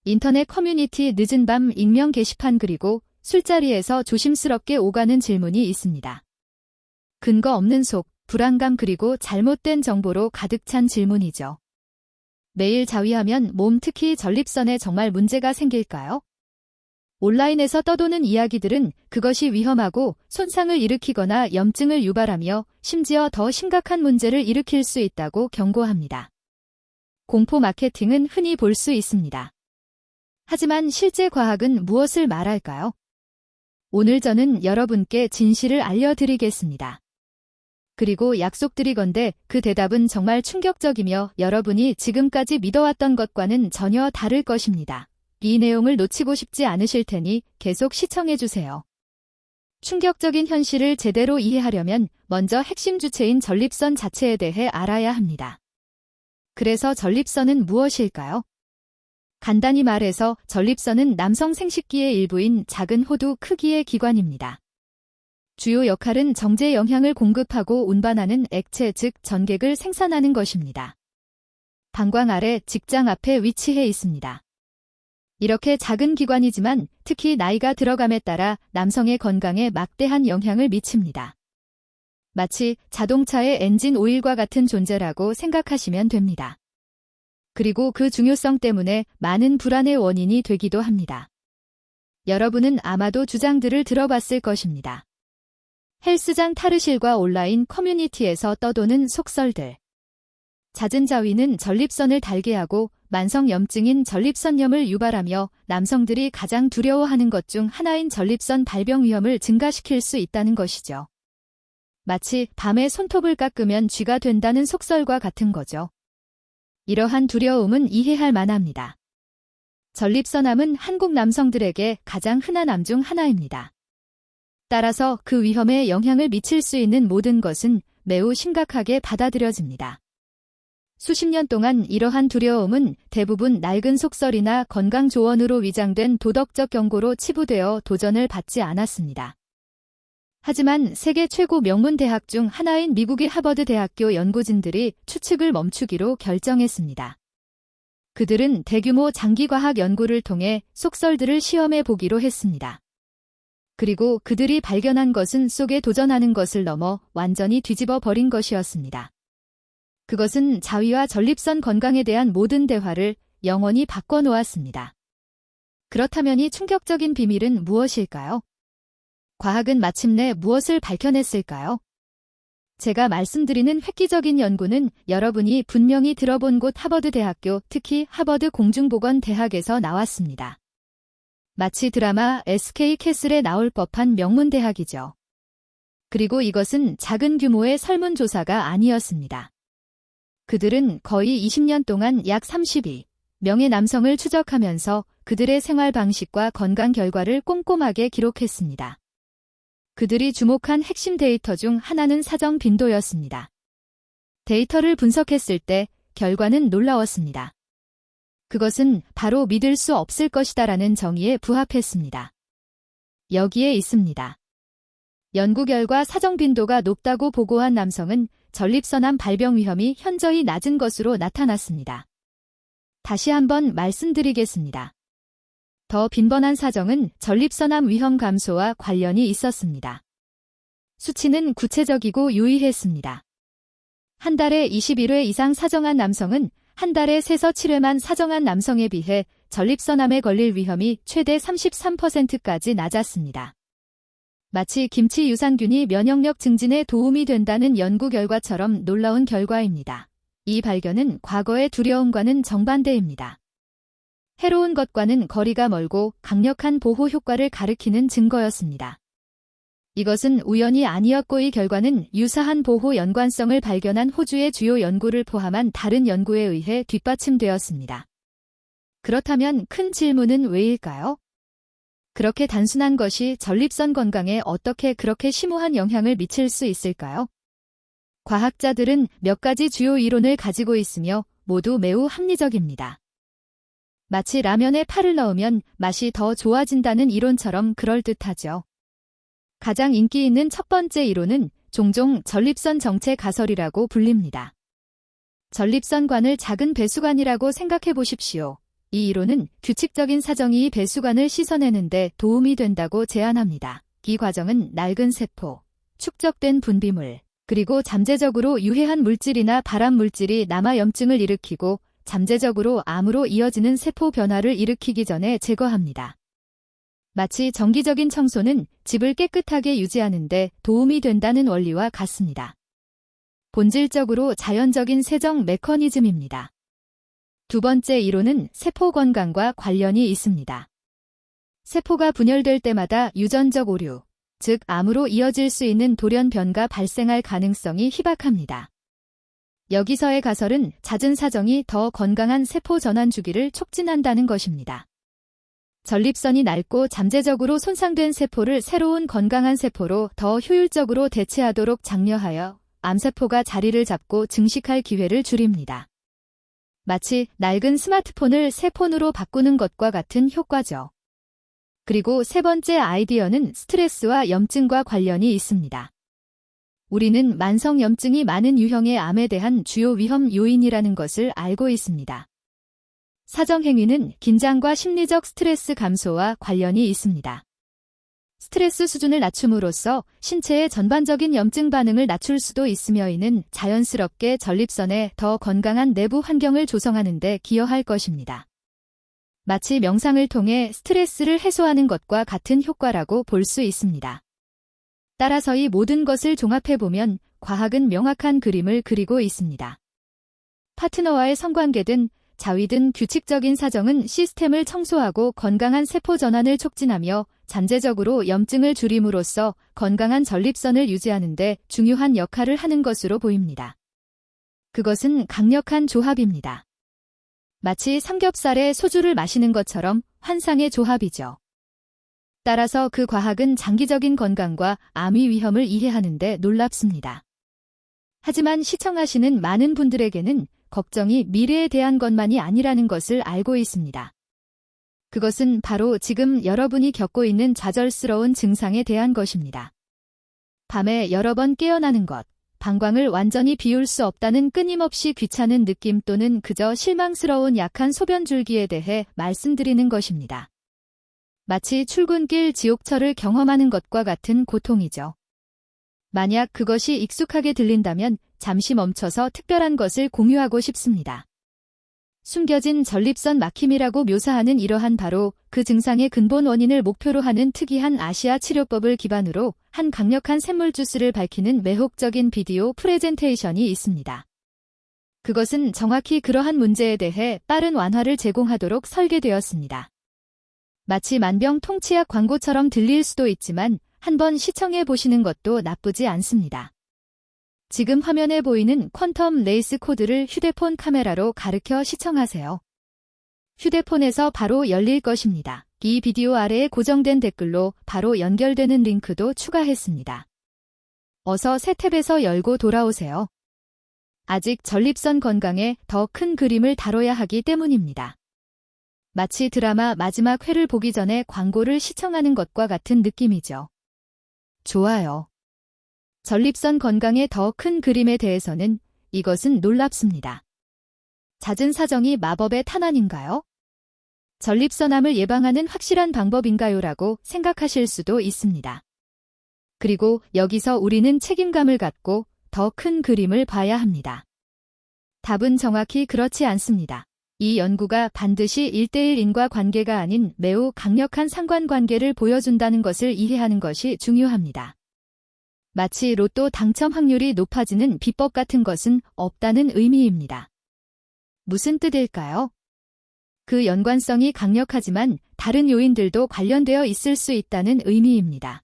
인터넷 커뮤니티 늦은 밤 익명 게시판 그리고 술자리에서 조심스럽게 오가는 질문이 있습니다. 근거 없는 속, 불안감 그리고 잘못된 정보로 가득 찬 질문이죠. 매일 자위하면 몸 특히 전립선에 정말 문제가 생길까요? 온라인에서 떠도는 이야기들은 그것이 위험하고 손상을 일으키거나 염증을 유발하며 심지어 더 심각한 문제를 일으킬 수 있다고 경고합니다. 공포 마케팅은 흔히 볼 수 있습니다. 하지만 실제 과학은 무엇을 말할까요? 오늘 저는 여러분께 진실을 알려드리겠습니다. 그리고 약속드리건대 그 대답은 정말 충격적이며 여러분이 지금까지 믿어왔던 것과는 전혀 다를 것입니다. 이 내용을 놓치고 싶지 않으실 테니 계속 시청해주세요. 충격적인 현실을 제대로 이해하려면 먼저 핵심 주체인 전립선 자체에 대해 알아야 합니다. 그래서 전립선은 무엇일까요? 간단히 말해서 전립선은 남성 생식기의 일부인 작은 호두 크기의 기관입니다. 주요 역할은 정제 영양을 공급하고 운반하는 액체 즉 전객을 생산하는 것입니다. 방광 아래 직장 앞에 위치해 있습니다. 이렇게 작은 기관이지만 특히 나이가 들어감에 따라 남성의 건강에 막대한 영향을 미칩니다. 마치 자동차의 엔진 오일과 같은 존재라고 생각하시면 됩니다. 그리고 그 중요성 때문에 많은 불안의 원인이 되기도 합니다. 여러분은 아마도 주장들을 들어봤을 것입니다. 헬스장 타르실과 온라인 커뮤니티에서 떠도는 속설들. 잦은 자위는 전립선을 달게 하고 만성 염증인 전립선염을 유발하며 남성들이 가장 두려워하는 것 중 하나인 전립선 발병 위험을 증가시킬 수 있다는 것이죠. 마치 밤에 손톱을 깎으면 쥐가 된다는 속설과 같은 거죠. 이러한 두려움은 이해할 만합니다. 전립선암은 한국 남성들에게 가장 흔한 암 중 하나입니다. 따라서 그 위험에 영향을 미칠 수 있는 모든 것은 매우 심각하게 받아들여집니다. 수십 년 동안 이러한 두려움은 대부분 낡은 속설이나 건강 조언으로 위장된 도덕적 경고로 치부되어 도전을 받지 않았습니다. 하지만 세계 최고 명문 대학 중 하나인 미국의 하버드 대학교 연구진들이 추측을 멈추기로 결정했습니다. 그들은 대규모 장기과학 연구를 통해 속설들을 시험해 보기로 했습니다. 그리고 그들이 발견한 것은 속에 도전하는 것을 넘어 완전히 뒤집어 버린 것이었습니다. 그것은 자위와 전립선 건강에 대한 모든 대화를 영원히 바꿔놓았습니다. 그렇다면 이 충격적인 비밀은 무엇일까요? 과학은 마침내 무엇을 밝혀냈을까요? 제가 말씀드리는 획기적인 연구는 여러분이 분명히 들어본 곳 하버드 대학교, 특히 하버드 공중보건대학에서 나왔습니다. 마치 드라마 SK 캐슬에 나올 법한 명문 대학이죠. 그리고 이것은 작은 규모의 설문조사가 아니었습니다. 그들은 거의 20년 동안 약 32명의 남성을 추적하면서 그들의 생활 방식과 건강 결과를 꼼꼼하게 기록했습니다. 그들이 주목한 핵심 데이터 중 하나는 사정 빈도였습니다. 데이터를 분석했을 때 결과는 놀라웠습니다. 그것은 바로 믿을 수 없을 것이다라는 정의에 부합했습니다. 여기에 있습니다. 연구 결과 사정 빈도가 높다고 보고한 남성은 전립선암 발병 위험이 현저히 낮은 것으로 나타났습니다. 다시 한번 말씀드리겠습니다. 더 빈번한 사정은 전립선암 위험 감소와 관련이 있었습니다. 수치는 구체적이고 유의했습니다. 한 달에 21회 이상 사정한 남성은 한 달에 3에서 7회만 사정한 남성에 비해 전립선암에 걸릴 위험이 최대 33%까지 낮았습니다. 마치 김치 유산균이 면역력 증진에 도움이 된다는 연구 결과처럼 놀라운 결과입니다. 이 발견은 과거의 두려움과는 정반대입니다. 해로운 것과는 거리가 멀고 강력한 보호 효과를 가리키는 증거였습니다. 이것은 우연이 아니었고 이 결과는 유사한 보호 연관성을 발견한 호주의 주요 연구를 포함한 다른 연구에 의해 뒷받침되었습니다. 그렇다면 큰 질문은 왜일까요? 그렇게 단순한 것이 전립선 건강에 어떻게 그렇게 심오한 영향을 미칠 수 있을까요? 과학자들은 몇 가지 주요 이론을 가지고 있으며 모두 매우 합리적입니다. 마치 라면에 파를 넣으면 맛이 더 좋아진다는 이론처럼 그럴듯하죠. 가장 인기 있는 첫 번째 이론은 종종 전립선 정체 가설이라고 불립니다. 전립선관을 작은 배수관이라고 생각해 보십시오. 이 이론은 규칙적인 사정이 배수관을 씻어내는데 도움이 된다고 제안합니다. 이 과정은 낡은 세포, 축적된 분비물, 그리고 잠재적으로 유해한 물질이나 발암 물질이 남아 염증을 일으키고 잠재적으로 암으로 이어지는 세포 변화를 일으키기 전에 제거합니다. 마치 정기적인 청소는 집을 깨끗하게 유지하는 데 도움이 된다는 원리와 같습니다. 본질적으로 자연적인 세정 메커니즘입니다. 두 번째 이론은 세포 건강과 관련이 있습니다. 세포가 분열될 때마다 유전적 오류, 즉 암으로 이어질 수 있는 돌연 변가 발생할 가능성이 희박합니다. 여기서의 가설은 잦은 사정이 더 건강한 세포 전환 주기를 촉진한다는 것입니다. 전립선이 낡고 잠재적으로 손상된 세포를 새로운 건강한 세포로 더 효율적으로 대체하도록 장려하여 암세포가 자리를 잡고 증식할 기회를 줄입니다. 마치 낡은 스마트폰을 새 폰으로 바꾸는 것과 같은 효과죠. 그리고 세 번째 아이디어는 스트레스와 염증과 관련이 있습니다. 우리는 만성염증이 많은 유형의 암에 대한 주요 위험 요인이라는 것을 알고 있습니다. 사정행위는 긴장과 심리적 스트레스 감소와 관련이 있습니다. 스트레스 수준을 낮춤으로써 신체의 전반적인 염증 반응을 낮출 수도 있으며 이는 자연스럽게 전립선에 더 건강한 내부 환경을 조성하는 데 기여할 것입니다. 마치 명상을 통해 스트레스를 해소하는 것과 같은 효과라고 볼 수 있습니다. 따라서 이 모든 것을 종합해보면 과학은 명확한 그림을 그리고 있습니다. 파트너와의 성관계든 자위든 규칙적인 사정은 시스템을 청소하고 건강한 세포 전환을 촉진하며 잠재적으로 염증을 줄임으로써 건강한 전립선을 유지하는 데 중요한 역할을 하는 것으로 보입니다. 그것은 강력한 조합입니다. 마치 삼겹살에 소주를 마시는 것처럼 환상의 조합이죠. 따라서 그 과학은 장기적인 건강과 암의 위험을 이해하는 데 놀랍습니다. 하지만 시청하시는 많은 분들에게는 걱정이 미래에 대한 것만이 아니라는 것을 알고 있습니다. 그것은 바로 지금 여러분이 겪고 있는 좌절스러운 증상에 대한 것입니다. 밤에 여러 번 깨어나는 것, 방광을 완전히 비울 수 없다는 끊임없이 귀찮은 느낌 또는 그저 실망스러운 약한 소변 줄기에 대해 말씀드리는 것입니다. 마치 출근길 지옥철을 경험하는 것과 같은 고통이죠. 만약 그것이 익숙하게 들린다면 잠시 멈춰서 특별한 것을 공유하고 싶습니다. 숨겨진 전립선 막힘이라고 묘사하는 이러한 바로 그 증상의 근본 원인을 목표로 하는 특이한 아시아 치료법을 기반으로 한 강력한 샘물 주스를 밝히는 매혹적인 비디오 프레젠테이션이 있습니다. 그것은 정확히 그러한 문제에 대해 빠른 완화를 제공하도록 설계되었습니다. 마치 만병통치약 광고처럼 들릴 수도 있지만 한번 시청해 보시는 것도 나쁘지 않습니다. 지금 화면에 보이는 퀀텀 레이스 코드를 휴대폰 카메라로 가르켜 시청하세요. 휴대폰에서 바로 열릴 것입니다. 이 비디오 아래에 고정된 댓글로 바로 연결되는 링크도 추가했습니다. 어서 새 탭에서 열고 돌아오세요. 아직 전립선 건강에 더 큰 그림을 다뤄야 하기 때문입니다. 마치 드라마 마지막 회를 보기 전에 광고를 시청하는 것과 같은 느낌이죠. 좋아요. 전립선 건강의 더 큰 그림에 대해서는 이것은 놀랍습니다. 잦은 사정이 마법의 탄환인가요? 전립선암을 예방하는 확실한 방법인가요? 라고 생각하실 수도 있습니다. 그리고 여기서 우리는 책임감을 갖고 더 큰 그림을 봐야 합니다. 답은 정확히 그렇지 않습니다. 이 연구가 반드시 1대1 인과관계가 아닌 매우 강력한 상관관계를 보여준다는 것을 이해하는 것이 중요합니다. 마치 로또 당첨 확률이 높아지는 비법 같은 것은 없다는 의미입니다. 무슨 뜻일까요? 그 연관성이 강력하지만 다른 요인들도 관련되어 있을 수 있다는 의미입니다.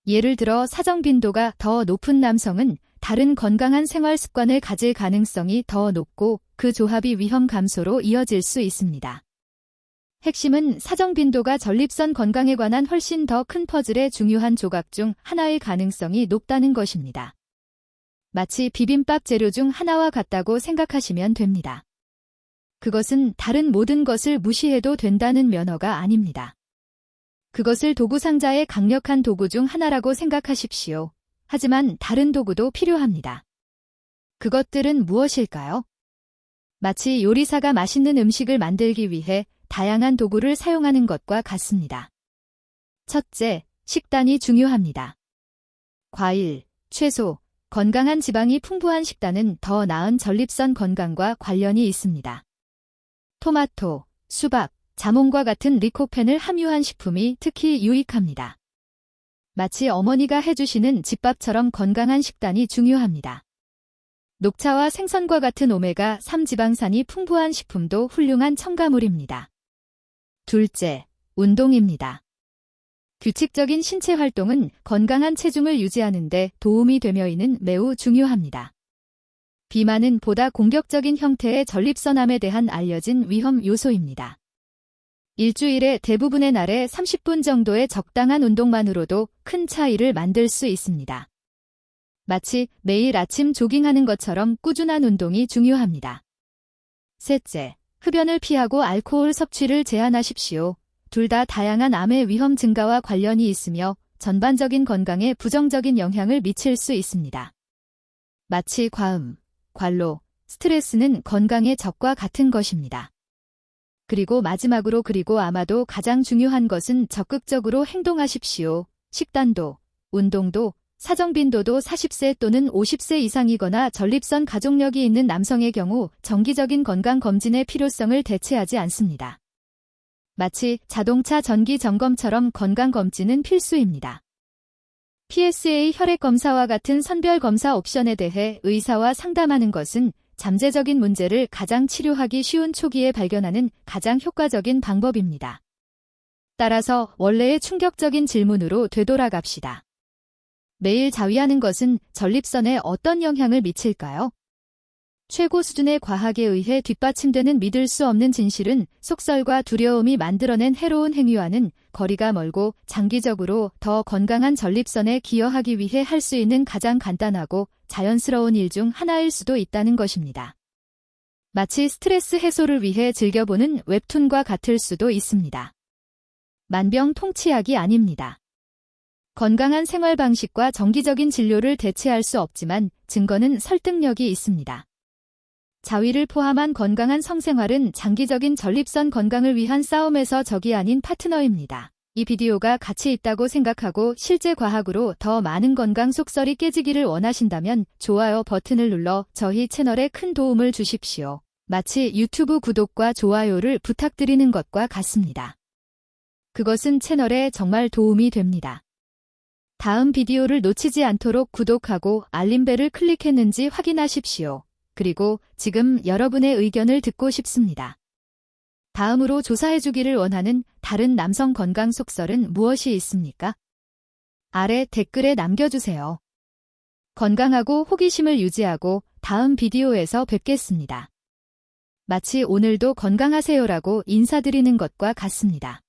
예를 들어 사정 빈도가 더 높은 남성은 다른 건강한 생활 습관을 가질 가능성이 더 높고 그 조합이 위험 감소로 이어질 수 있습니다. 핵심은 사정 빈도가 전립선 건강에 관한 훨씬 더 큰 퍼즐의 중요한 조각 중 하나일 가능성이 높다는 것입니다. 마치 비빔밥 재료 중 하나와 같다고 생각하시면 됩니다. 그것은 다른 모든 것을 무시해도 된다는 면허가 아닙니다. 그것을 도구 상자의 강력한 도구 중 하나라고 생각하십시오. 하지만 다른 도구도 필요합니다. 그것들은 무엇일까요? 마치 요리사가 맛있는 음식을 만들기 위해 다양한 도구를 사용하는 것과 같습니다. 첫째, 식단이 중요합니다. 과일, 채소, 건강한 지방이 풍부한 식단은 더 나은 전립선 건강과 관련이 있습니다. 토마토, 수박, 자몽과 같은 리코펜을 함유한 식품이 특히 유익합니다. 마치 어머니가 해주시는 집밥처럼 건강한 식단이 중요합니다. 녹차와 생선과 같은 오메가3 지방산이 풍부한 식품도 훌륭한 첨가물입니다. 둘째, 운동입니다. 규칙적인 신체 활동은 건강한 체중을 유지하는 데 도움이 되며 이는 매우 중요합니다. 비만은 보다 공격적인 형태의 전립선암에 대한 알려진 위험 요소입니다. 일주일에 대부분의 날에 30분 정도의 적당한 운동만으로도 큰 차이를 만들 수 있습니다. 마치 매일 아침 조깅하는 것처럼 꾸준한 운동이 중요합니다. 셋째, 흡연을 피하고 알코올 섭취를 제한하십시오. 둘 다 다양한 암의 위험 증가와 관련이 있으며 전반적인 건강에 부정적인 영향을 미칠 수 있습니다. 마치 과음, 관로, 스트레스는 건강의 적과 같은 것입니다. 그리고 마지막으로 그리고 아마도 가장 중요한 것은 적극적으로 행동하십시오. 식단도, 운동도, 사정빈도도 40세 또는 50세 이상이거나 전립선 가족력이 있는 남성의 경우 정기적인 건강검진의 필요성을 대체하지 않습니다. 마치 자동차 정기 점검처럼 건강검진은 필수입니다. PSA 혈액검사와 같은 선별검사 옵션에 대해 의사와 상담하는 것은 잠재적인 문제를 가장 치료하기 쉬운 초기에 발견하는 가장 효과적인 방법입니다. 따라서 원래의 충격적인 질문으로 되돌아갑시다. 매일 자위하는 것은 전립선에 어떤 영향을 미칠까요? 최고 수준의 과학에 의해 뒷받침되는 믿을 수 없는 진실은 속설과 두려움이 만들어낸 해로운 행위와는 거리가 멀고 장기적으로 더 건강한 전립선에 기여하기 위해 할 수 있는 가장 간단하고 자연스러운 일 중 하나일 수도 있다는 것입니다. 마치 스트레스 해소를 위해 즐겨보는 웹툰과 같을 수도 있습니다. 만병통치약이 아닙니다. 건강한 생활 방식과 정기적인 진료를 대체할 수 없지만 증거는 설득력이 있습니다. 자위를 포함한 건강한 성생활은 장기적인 전립선 건강을 위한 싸움에서 적이 아닌 파트너입니다. 이 비디오가 가치 있다고 생각하고 실제 과학으로 더 많은 건강 속설이 깨지기를 원하신다면 좋아요 버튼을 눌러 저희 채널에 큰 도움을 주십시오. 마치 유튜브 구독과 좋아요를 부탁드리는 것과 같습니다. 그것은 채널에 정말 도움이 됩니다. 다음 비디오를 놓치지 않도록 구독하고 알림벨을 클릭했는지 확인하십시오. 그리고 지금 여러분의 의견을 듣고 싶습니다. 다음으로 조사해주기를 원하는 다른 남성 건강 속설은 무엇이 있습니까? 아래 댓글에 남겨주세요. 건강하고 호기심을 유지하고 다음 비디오에서 뵙겠습니다. 마치 오늘도 건강하세요라고 인사드리는 것과 같습니다.